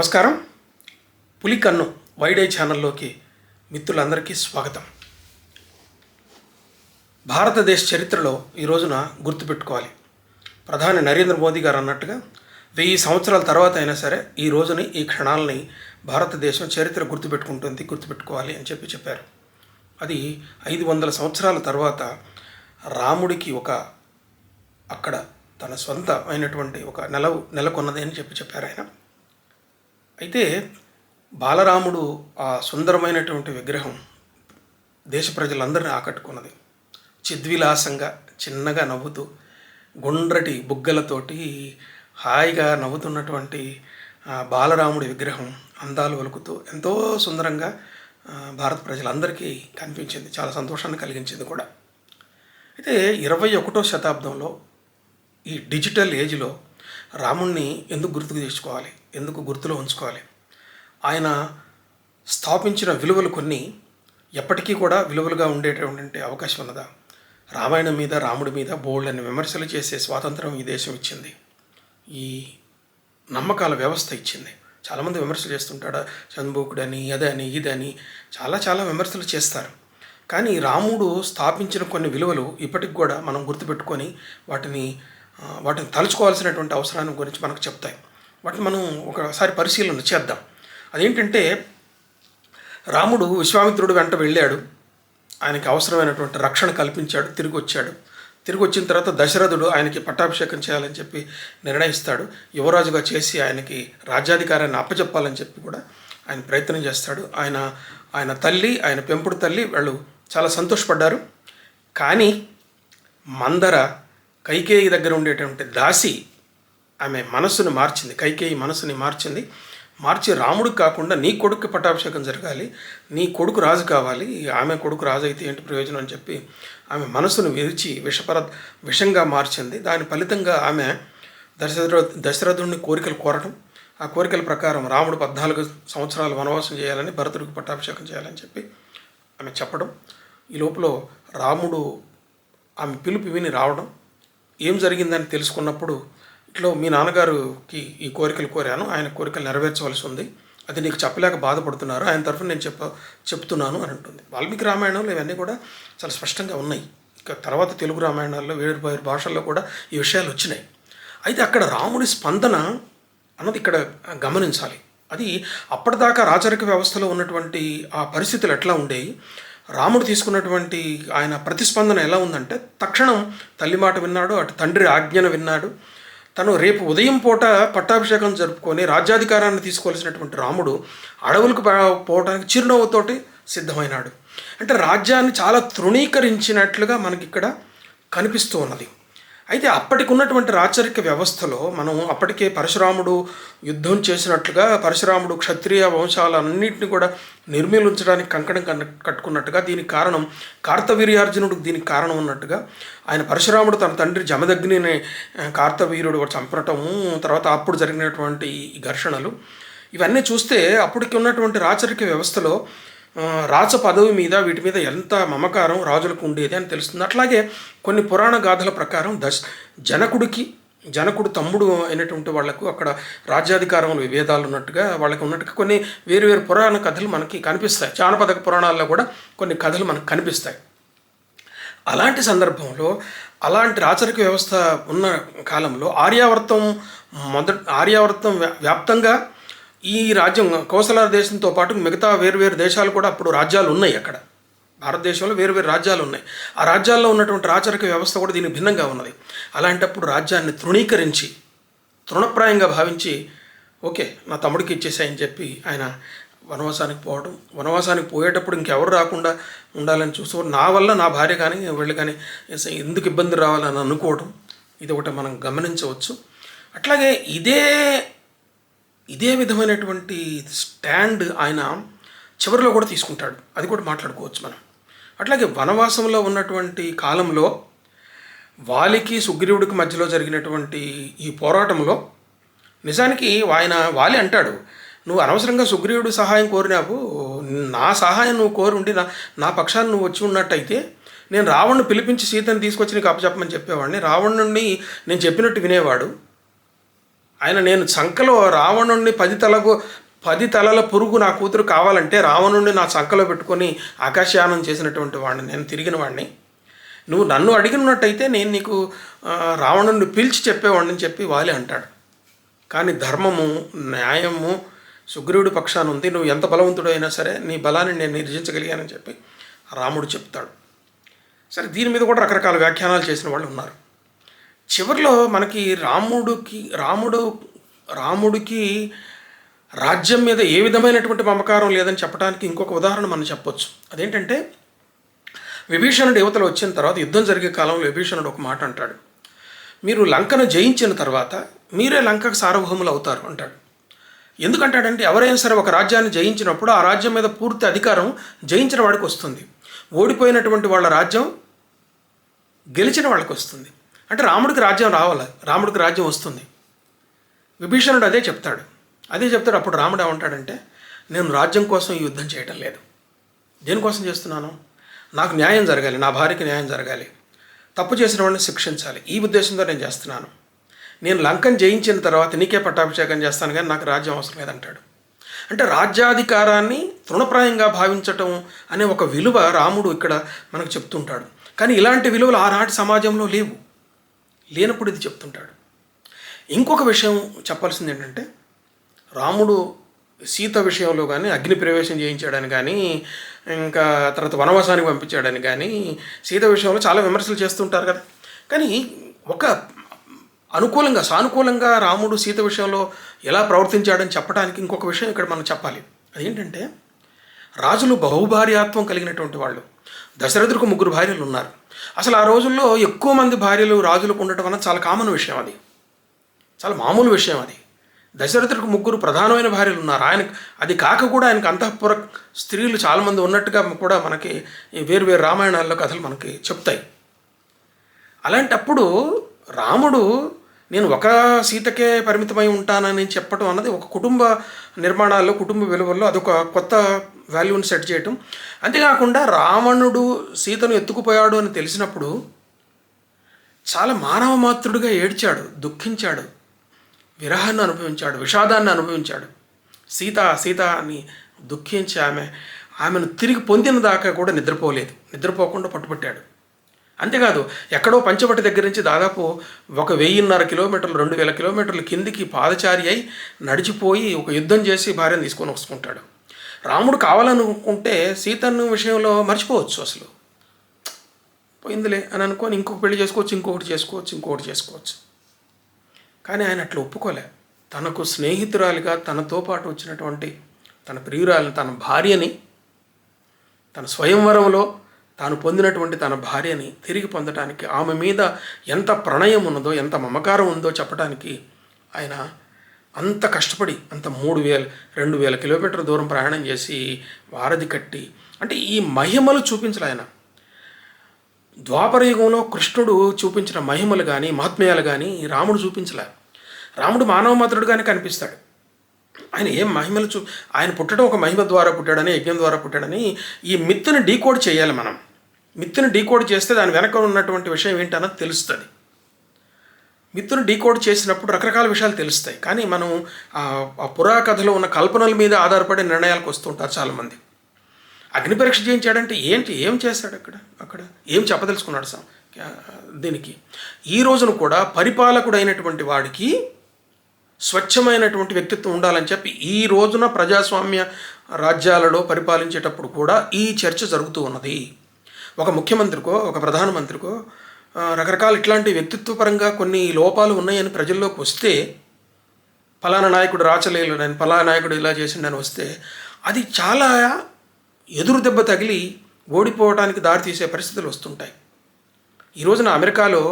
నమస్కారం. పులికన్ను వైడై ఛానల్లోకి మిత్రులందరికీ స్వాగతం. భారతదేశ చరిత్రలో ఈ రోజున గుర్తుపెట్టుకోవాలి. ప్రధాని నరేంద్ర మోదీ గారు అన్నట్టుగా 1000 సంవత్సరాల తర్వాత అయినా సరే ఈ రోజుని, ఈ క్షణాలని భారతదేశం చరిత్ర గుర్తుపెట్టుకోవాలి అని చెప్పారు. అది 500 సంవత్సరాల తర్వాత రాముడికి అక్కడ తన సొంత అయినటువంటి ఒక నెలకొన్నది అని చెప్పారు ఆయన. అయితే బాలరాముడు ఆ సుందరమైనటువంటి విగ్రహం దేశ ప్రజలందరినీ ఆకట్టుకున్నది. చిద్విలాసంగా చిన్నగా నవ్వుతూ గుండ్రటి బుగ్గలతోటి హాయిగా నవ్వుతున్నటువంటి బాలరాముడి విగ్రహం అందాలు ఒలుకుతూ ఎంతో సుందరంగా భారత ప్రజలందరికీ కనిపించింది. చాలా సంతోషాన్ని కలిగించింది కూడా. అయితే 21వ శతాబ్దంలో ఈ డిజిటల్ ఏజ్లో రాముణ్ణి ఎందుకు గుర్తుకు తెచ్చుకోవాలి, ఎందుకు గుర్తులో ఉంచుకోవాలి? ఆయన స్థాపించిన విలువలు కొన్ని ఎప్పటికీ కూడా విలువలుగా ఉండేటటువంటి అవకాశం ఉన్నదా? రామాయణం మీద, రాముడి మీద బోల్డని విమర్శలు చేసే స్వాతంత్రం ఈ దేశం ఇచ్చింది. ఈ నమ్మకాల వ్యవస్థ ఇచ్చింది. చాలామంది విమర్శలు చేస్తుంటాడు, చంద్రబాబుడని, అదని ఇదని చాలా విమర్శలు చేస్తారు. కానీ రాముడు స్థాపించిన కొన్ని విలువలు ఇప్పటికి కూడా మనం గుర్తుపెట్టుకొని వాటిని తలుచుకోవాల్సినటువంటి అవసరాన్ని గురించి మనకు చెప్తాయి. వాటిని మనం ఒకసారి పరిశీలన చేద్దాం. అదేంటంటే, రాముడు విశ్వామిత్రుడు వెంట వెళ్ళాడు, ఆయనకి అవసరమైనటువంటి రక్షణ కల్పించాడు, తిరిగి వచ్చిన తర్వాత దశరథుడు ఆయనకి పట్టాభిషేకం చేయాలని చెప్పి నిర్ణయిస్తాడు. యువరాజుగా చేసి ఆయనకి రాజ్యాధికారాన్ని అప్పచెప్పాలని చెప్పి కూడా ఆయన ప్రయత్నం చేస్తాడు. ఆయన తల్లి, ఆయన పెంపుడు తల్లి వాళ్ళు చాలా సంతోషపడ్డారు. కానీ మందర కైకేయి దగ్గర ఉండేటువంటి దాసి ఆమె మనసును మార్చింది. కైకేయి మనసుని మార్చి రాముడికి కాకుండా నీ కొడుకు పట్టాభిషేకం జరగాలి, నీ కొడుకు రాజు కావాలి, ఆమె కొడుకు రాజు అయితే ఏంటి ప్రయోజనం అని చెప్పి ఆమె మనసును విరిచి విషంగా మార్చింది. దాని ఫలితంగా ఆమె దశరథుడిని కోరికలు కోరడం, ఆ కోరికల ప్రకారం రాముడు 14 సంవత్సరాలు వనవాసం చేయాలని, భరతుడికి పట్టాభిషేకం చేయాలని చెప్పి ఆమె చెప్పడం. ఈ లోపల రాముడు ఆమె పిలుపు విని రావడం, ఏం జరిగిందని తెలుసుకున్నప్పుడు, ఇట్లా మీ నాన్నగారికి ఈ కోరికలు కోరాను, ఆయన కోరికలు నెరవేర్చవలసి ఉంది, అది నీకు చెప్పలేక బాధపడుతున్నారు, ఆయన తరఫున నేను చెప్తున్నాను అని అంటుంది. వాల్మీకి రామాయణంలో ఇవన్నీ కూడా చాలా స్పష్టంగా ఉన్నాయి. ఇక తర్వాత తెలుగు రామాయణాల్లో వేరు భాషల్లో కూడా ఈ విషయాలు వచ్చినాయి. అయితే అక్కడ రాముడి స్పందన అన్నది ఇక్కడ గమనించాలి. అది అప్పటిదాకా రాచరిక వ్యవస్థలో ఉన్నటువంటి ఆ పరిస్థితులు ఎట్లా ఉండేవి, రాముడు తీసుకున్నటువంటి ఆయన ప్రతిస్పందన ఎలా ఉందంటే, తక్షణం తల్లి మాట విన్నాడు, అటు తండ్రి ఆజ్ఞను విన్నాడు. తను రేపు ఉదయం పూట పట్టాభిషేకం జరుపుకొని రాజ్యాధికారాన్ని తీసుకోవాల్సినటువంటి రాముడు అడవులకు పోవడానికి చిరునవ్వుతోటి సిద్ధమైనాడు. అంటే రాజ్యాన్ని చాలా తృణీకరించినట్లుగా మనకి ఇక్కడ కనిపిస్తూ ఉన్నది. అయితే అప్పటికి ఉన్నటువంటి రాచరిక వ్యవస్థలో మనం అప్పటికే పరశురాముడు యుద్ధం చేసినట్లుగా, పరశురాముడు క్షత్రియ వంశాలన్నింటినీ కూడా నిర్మూలించడానికి కంకణం కట్టుకున్నట్టుగా, దీనికి కారణం కార్తవీర్యార్జునుడికి దీనికి కారణం ఉన్నట్టుగా, ఆయన పరశురాముడు తన తండ్రి జమదగ్నిని కార్తవీర్యుడు చంపటము, తర్వాత అప్పుడు జరిగినటువంటి ఘర్షణలు, ఇవన్నీ చూస్తే అప్పటికి ఉన్నటువంటి రాచరిక వ్యవస్థలో రాజ పదవి మీద, వీటి మీద ఎంత మమకారం రాజులకు ఉండేది అని తెలుస్తుంది. అట్లాగే కొన్ని పురాణ గాథల ప్రకారం జనకుడు తమ్ముడు అయినటువంటి వాళ్లకు అక్కడ రాజ్యాధికారంలో విభేదాలు ఉన్నట్టుగా, వాళ్ళకి ఉన్నట్టుగా కొన్ని వేరు పురాణ కథలు మనకి కనిపిస్తాయి. జానపద పురాణాల్లో కూడా కొన్ని కథలు మనకు కనిపిస్తాయి. అలాంటి సందర్భంలో, అలాంటి రాచరిక వ్యవస్థ ఉన్న కాలంలో ఆర్యావర్తం వ్యాప్తంగా ఈ రాజ్యం కోసల దేశంతో పాటు మిగతా వేరు దేశాలు కూడా అప్పుడు రాజ్యాలు ఉన్నాయి. అక్కడ భారతదేశంలో వేరు రాజ్యాలు ఉన్నాయి. ఆ రాజ్యాల్లో ఉన్నటువంటి రాచరిక వ్యవస్థ కూడా దీనికి భిన్నంగా ఉన్నది. అలాంటప్పుడు రాజ్యాన్ని తృణప్రాయంగా భావించి, ఓకే నా తమ్ముడికి ఇచ్చేసాయని చెప్పి ఆయన వనవాసానికి పోయేటప్పుడు ఇంకెవరు రాకుండా ఉండాలని చూస్తూ, నా వల్ల నా భార్య కానీ వీళ్ళు కానీ ఎందుకు ఇబ్బంది రావాలని అనుకోవడం, ఇది ఒకటి మనం గమనించవచ్చు. అట్లాగే ఇదే విధమైనటువంటి స్టాండ్ ఆయన చివరిలో కూడా తీసుకుంటాడు. అది కూడా మాట్లాడుకోవచ్చు మనం. అట్లాగే వనవాసంలో ఉన్నటువంటి కాలంలో వాలికి సుగ్రీవుడికి మధ్యలో జరిగినటువంటి ఈ పోరాటంలో నిజానికి వాలి అంటాడు, నువ్వు అనవసరంగా సుగ్రీవుడి సహాయం కోరినావు, నా సహాయం నువ్వు కోరి ఉండి నా పక్షాన్ని నువ్వు వచ్చి ఉన్నట్టయితే నేను రావణ్ణి పిలిపించి సీతను తీసుకొచ్చి నీకు అప్పచెప్పమని చెప్పేవాడిని, రావణుడిని నేను చెప్పినట్టు వినేవాడు, ఆయన నేను సంకలో రావణుణ్ణి 10 తలల పురుగు నా కూతురు కావాలంటే రావణుణ్ణి నా సంకలో పెట్టుకొని ఆకాశయానం చేసినటువంటి వాడిని, నేను తిరిగిన వాడిని. నువ్వు నన్ను అడిగినట్టయితే నేను నీకు రావణుణ్ణి పిలిచి చెప్పేవాడిని చెప్పి వాలి అంటాడు. కానీ ధర్మము, న్యాయము సుగ్రీవుడి పక్షాన ఉంది. నువ్వు ఎంత బలవంతుడు అయినా సరే నీ బలాన్ని నేను నిర్జించగలిగానని చెప్పి రాముడు చెప్తాడు. సరే, దీని మీద కూడా రకరకాల వ్యాఖ్యానాలు చేసిన వాళ్ళు ఉన్నారు. చివరిలో మనకి రాముడికి రాజ్యం మీద ఏ విధమైనటువంటి మమకారం లేదని చెప్పడానికి ఇంకొక ఉదాహరణ మనం చెప్పొచ్చు. అదేంటంటే, విభీషణుడు యువతలు వచ్చిన తర్వాత యుద్ధం జరిగే కాలంలో విభీషణుడు ఒక మాట అంటాడు, మీరు లంకను జయించిన తర్వాత మీరే లంకకు సార్వభౌములు అవుతారు అంటాడు. ఎందుకంటాడంటే, ఎవరైనా సరే ఒక రాజ్యాన్ని జయించినప్పుడు ఆ రాజ్యం మీద పూర్తి అధికారం జయించిన వాడికి వస్తుంది, ఓడిపోయినటువంటి వాళ్ళ రాజ్యం గెలిచిన వాళ్ళకి వస్తుంది. అంటే రాముడికి రాజ్యం రావాలి, రాముడికి రాజ్యం వస్తుంది. విభీషణుడు అదే చెప్తాడు. అప్పుడు రాముడు ఏమంటాడంటే, నేను రాజ్యం కోసం ఈ యుద్ధం చేయటం లేదు. దేనికోసం చేస్తున్నాను? నాకు న్యాయం జరగాలి, నా భార్యకి న్యాయం జరగాలి, తప్పు చేసిన వాడిని శిక్షించాలి, ఈ ఉద్దేశంతో నేను చేస్తున్నాను. నేను లంకను జయించిన తర్వాత నీకే పట్టాభిషేకం చేస్తాను, కానీ నాకు రాజ్యం అవసరం లేదంటాడు. అంటే రాజ్యాధికారాన్ని తృణప్రాయంగా భావించటం అనే ఒక విలువ రాముడు ఇక్కడ మనకు చెప్తుంటాడు. కానీ ఇలాంటి విలువలు ఆనాటి సమాజంలో లేనప్పుడు ఇది చెప్తుంటాడు. ఇంకొక విషయం చెప్పాల్సింది ఏంటంటే, రాముడు సీత విషయంలో కానీ అగ్ని ప్రవేశం చేయించాడని కానీ, ఇంకా తర్వాత వనవాసానికి పంపించాడని కానీ, సీత విషయంలో చాలా విమర్శలు చేస్తుంటారు కదా. కానీ ఒక సానుకూలంగా రాముడు సీత విషయంలో ఎలా ప్రవర్తించాడని చెప్పడానికి ఇంకొక విషయం ఇక్కడ మనం చెప్పాలి. అదేంటంటే, రాజులు బహుభార్యాత్వం కలిగినటువంటి వాళ్ళు. దశరథుడికి 3 భార్యలు ఉన్నారు. అసలు ఆ రోజుల్లో ఎక్కువ మంది భార్యలు రాజులకు ఉండటం అన్నది చాలా కామన్ విషయం, అది చాలా మామూలు విషయం. అది దశరథుడికి 3 ప్రధానమైన భార్యలు ఉన్నారు. అది కాక కూడా ఆయనకు అంతఃపుర స్త్రీలు చాలామంది ఉన్నట్టుగా కూడా మనకి వేరు రామాయణాల్లో కథలు మనకి చెప్తాయి. అలాంటప్పుడు రాముడు నేను ఒక సీతకే పరిమితమై ఉంటానని చెప్పడం అన్నది ఒక కుటుంబ నిర్మాణాల్లో, కుటుంబ విలువల్లో అదొక కొత్త వాల్యూని సెట్ చేయటం. అంతేకాకుండా రావణుడు సీతను ఎత్తుకుపోయాడు అని తెలిసినప్పుడు చాలా మానవ మాతృడిగా ఏడ్చాడు, దుఃఖించాడు, విరహాన్ని అనుభవించాడు, విషాదాన్ని అనుభవించాడు. సీత అని దుఃఖించి ఆమెను తిరిగి పొందిన దాకా కూడా నిద్రపోకుండా పట్టుబట్టాడు. అంతేకాదు, ఎక్కడో పంచవటి దగ్గర నుంచి దాదాపు 1,500 కిలోమీటర్లు 2,000 కిలోమీటర్లు కిందికి పాదచారి అయి నడిచిపోయి ఒక యుద్ధం చేసి భార్యను తీసుకొని వస్తుంటాడు. రాముడు కావాలనుకుంటే సీతను విషయంలో మర్చిపోవచ్చు, అసలు పోయిందిలే అని అనుకొని ఇంకొక పెళ్లి చేసుకోవచ్చు, ఇంకొకటి చేసుకోవచ్చు. కానీ ఆయన అట్లా ఒప్పుకోలే. తనకు స్నేహితురాలిగా తనతో పాటు వచ్చినటువంటి తన ప్రియురాలిని, తన భార్యని, తన స్వయంవరంలో తాను పొందినటువంటి తన భార్యని తిరిగి పొందటానికి, ఆమె మీద ఎంత ప్రణయం ఉన్నదో, ఎంత మమకారం ఉందో చెప్పడానికి ఆయన అంత కష్టపడి, అంత 2,000 కిలోమీటర్ల దూరం ప్రయాణం చేసి వారధి కట్టి, అంటే ఈ మహిమలు చూపించాలి ఆయన. ద్వాపరయుగంలో కృష్ణుడు చూపించిన మహిమలు కానీ మహాత్మ్యాలు కానీ రాముడు చూపించలే. రాముడు మానవ మాతృడుగానే కనిపిస్తాడు. ఆయన ఏం మహిమలు ఆయన పుట్టడం ఒక మహిమ ద్వారా పుట్టాడని, యజ్ఞం ద్వారా పుట్టాడని ఈ మిత్తుని డీకోడ్ చేయాలి మనం. మిత్తుని డీకోడ్ చేస్తే దాని వెనక ఉన్నటువంటి విషయం ఏంటన్నది తెలుస్తుంది. మిత్తుని డీకోడ్ చేసినప్పుడు రకరకాల విషయాలు తెలుస్తాయి. కానీ మనం ఆ పురాకథలో ఉన్న కల్పనల మీద ఆధారపడే నిర్ణయాలకు వస్తుంటారు చాలామంది. అగ్ని పరీక్ష చేయించాడంటే ఏం చేశాడు అక్కడ ఏం చెప్పదలుచుకున్నాడు దీనికి? ఈ రోజున కూడా పరిపాలకుడు అయినటువంటి వాడికి స్వచ్ఛమైనటువంటి వ్యక్తిత్వం ఉండాలని చెప్పి ఈ రోజున ప్రజాస్వామ్య రాజ్యాలలో పరిపాలించేటప్పుడు కూడా ఈ చర్చ జరుగుతూ ఉన్నది. ఒక ముఖ్యమంత్రికో, ఒక ప్రధానమంత్రికో రకరకాల ఇట్లాంటి వ్యక్తిత్వపరంగా కొన్ని లోపాలు ఉన్నాయని ప్రజల్లోకి వస్తే, ఫలానా నాయకుడు రాచలేలని, ఫలానా నాయకుడు ఇలా చేసిండని వస్తే, అది చాలా ఎదురు దెబ్బ తగిలి ఓడిపోవడానికి దారితీసే పరిస్థితులు వస్తుంటాయి. ఈ రోజున అమెరికాలో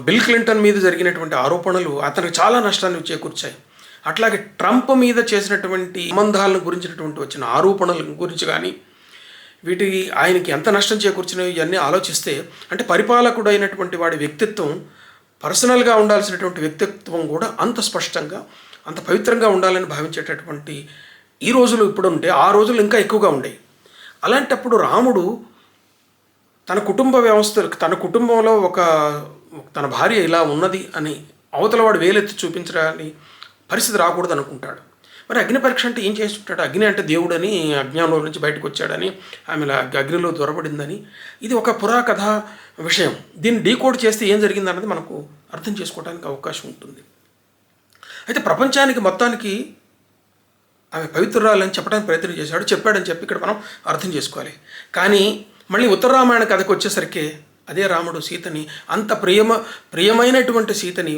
బిల్ క్లింటన్ మీద జరిగినటువంటి ఆరోపణలు అతనికి చాలా నష్టాన్ని చేకూర్చాయి. అట్లాగే ట్రంప్ మీద చేసినటువంటి సంబంధాలను గురించినటువంటి వచ్చిన ఆరోపణల గురించి కానీ, వీటికి ఆయనకి ఎంత నష్టం చేకూర్చినవి ఇవన్నీ ఆలోచిస్తే, అంటే పరిపాలకుడు అయినటువంటి వాడి వ్యక్తిత్వం, పర్సనల్గా ఉండాల్సినటువంటి వ్యక్తిత్వం కూడా అంత స్పష్టంగా, అంత పవిత్రంగా ఉండాలని భావించేటటువంటి ఈ రోజులు ఇప్పుడు ఉంటే ఆ రోజులు ఇంకా ఎక్కువగా ఉండేవి. అలాంటప్పుడు రాముడు తన కుటుంబ వ్యవస్థ, తన కుటుంబంలో తన భార్య ఇలా ఉన్నది అని అవతల వాడు వేలెత్తి చూపించడానికి పరిస్థితి రాకూడదు అనుకుంటాడు. మరి అగ్ని పరీక్ష అంటే ఏం చేస్తుంటాడు? అగ్ని అంటే దేవుడని, అజ్ఞానంలో నుంచి బయటకు వచ్చాడని, ఆమె అగ్నిలో దొరబడిందని. ఇది ఒక పురాకథ విషయం. దీన్ని డీకోడ్ చేస్తే ఏం జరిగిందన్నది మనకు అర్థం చేసుకోవడానికి అవకాశం ఉంటుంది. అయితే ప్రపంచానికి మొత్తానికి ఆమె పవిత్రురాలని చెప్పడానికి ప్రయత్నం చేశాడు, చెప్పాడని చెప్పి ఇక్కడ మనం అర్థం చేసుకోవాలి. కానీ మళ్ళీ ఉత్తర రామాయణ కథకు వచ్చేసరికి అదే రాముడు సీతని, అంత ప్రియమైనటువంటి సీతని,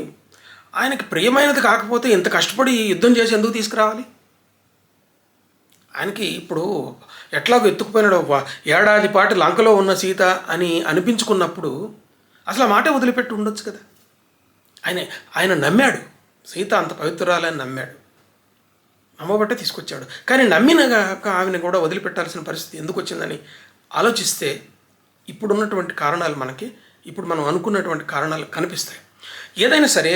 ఆయనకి ప్రియమైనది కాకపోతే ఇంత కష్టపడి యుద్ధం చేసి ఎందుకు తీసుకురావాలి? ఆయనకి ఇప్పుడు ఎట్లాగో ఎత్తుకుపోయినాడు, ఏడాది పాటు లంకలో ఉన్న సీత అని అనిపించుకున్నప్పుడు అసలు ఆ మాటే వదిలిపెట్టి ఉండొచ్చు కదా. ఆయన నమ్మాడు, సీత అంత పవిత్రురాలని నమ్మాడు, నమ్మబట్టే తీసుకొచ్చాడు. కానీ నమ్మినగాక ఆమెను కూడా వదిలిపెట్టాల్సిన పరిస్థితి ఎందుకు వచ్చిందని ఆలోచిస్తే ఇప్పుడున్నటువంటి కారణాలు మనకి, ఇప్పుడు మనం అనుకున్నటువంటి కారణాలు కనిపిస్తాయి. ఏదైనా సరే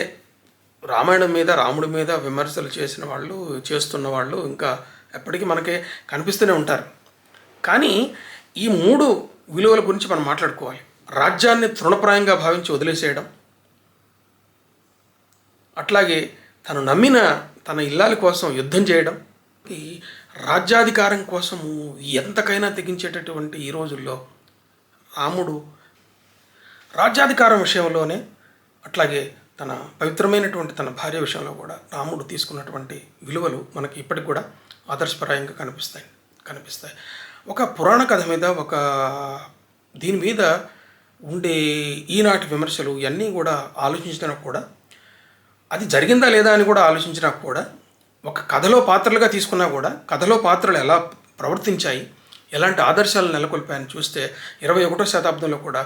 రామాయణం మీద, రాముడి మీద విమర్శలు చేసిన వాళ్ళు, చేస్తున్న వాళ్ళు ఇంకా ఎప్పటికీ మనకే కనిపిస్తూనే ఉంటారు. కానీ ఈ 3 విలువల గురించి మనం మాట్లాడుకోవాలి. రాజ్యాన్ని తృణప్రాయంగా భావించి వదిలేసేయడం, అట్లాగే తను నమ్మిన తన ఇల్లాలి కోసం యుద్ధం చేయడం, ఈ రాజ్యాధికారం కోసము ఎంతకైనా తెగించేటటువంటి ఈ రోజుల్లో రాముడు రాజ్యాధికారం విషయంలోనే, అట్లాగే తన పవిత్రమైనటువంటి తన భార్య విషయంలో కూడా రాముడు తీసుకున్నటువంటి విలువలు మనకి ఇప్పటికి కూడా ఆదర్శప్రాయంగా కనిపిస్తాయి. ఒక పురాణ కథ మీద, ఒక దీని మీద ఉండే ఈనాటి విమర్శలు ఇవన్నీ కూడా ఆలోచించినా కూడా, అది జరిగిందా లేదా అని కూడా ఆలోచించినా కూడా, ఒక కథలో పాత్రలుగా తీసుకున్నా కూడా కథలో పాత్రలు ఎలా ప్రవర్తించాయి, ఎలాంటి ఆదర్శాలు నెలకొల్పాయని చూస్తే 21వ శతాబ్దంలో కూడా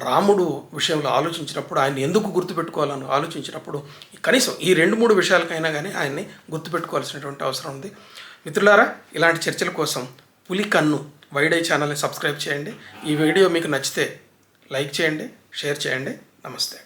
రాముడు విషయంలో ఆలోచించినప్పుడు, ఆయన ఎందుకు గుర్తుపెట్టుకోవాలని ఆలోచించినప్పుడు కనీసం ఈ 2-3 విషయాలకైనా కానీ ఆయన్ని గుర్తుపెట్టుకోవాల్సినటువంటి అవసరం ఉంది. మిత్రులారా, ఇలాంటి చర్చల కోసం పులి కన్ను వైడ్ ఐ ఛానల్ని సబ్స్క్రైబ్ చేయండి. ఈ వీడియో మీకు నచ్చితే లైక్ చేయండి, షేర్ చేయండి. నమస్తే.